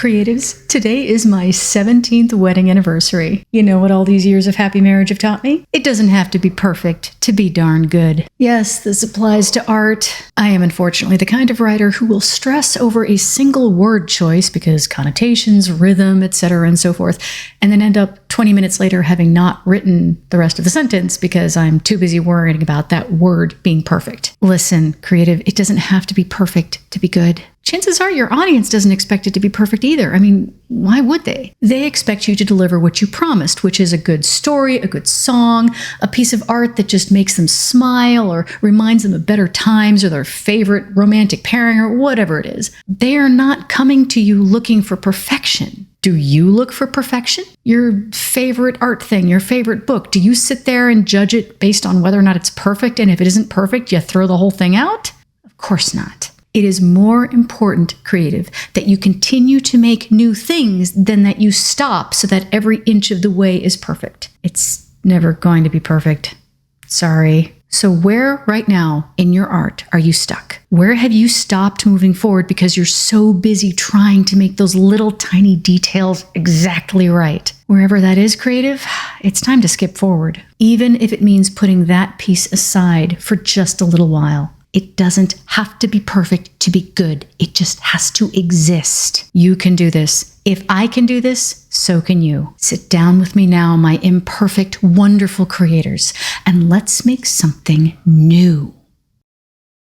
Creatives, today is my 17th wedding anniversary. You know what all these years of happy marriage have taught me? It doesn't have to be perfect to be darn good. Yes, this applies to art. I am unfortunately the kind of writer who will stress over a single word choice because connotations, rhythm, etc., and so forth, and then end up 20 minutes later having not written the rest of the sentence because I'm too busy worrying about that word being perfect. Listen, creative, it doesn't have to be perfect to be good. Chances are your audience doesn't expect it to be perfect either. I mean, why would they? They expect you to deliver what you promised, which is a good story, a good song, a piece of art that just makes them smile or reminds them of better times or their favorite romantic pairing or whatever it is. They are not coming to you looking for perfection. Do you look for perfection? Your favorite art thing, your favorite book, do you sit there and judge it based on whether or not it's perfect? And if it isn't perfect, you throw the whole thing out? Of course not. It is more important, creative, that you continue to make new things than that you stop so that every inch of the way is perfect. It's never going to be perfect. Sorry. So where right now in your art are you stuck? Where have you stopped moving forward because you're so busy trying to make those little tiny details exactly right? Wherever that is, creative, it's time to skip forward, even if it means putting that piece aside for just a little while. It doesn't have to be perfect to be good. It just has to exist. You can do this. If I can do this, so can you. Sit down with me now, my imperfect, wonderful creators, and let's make something new.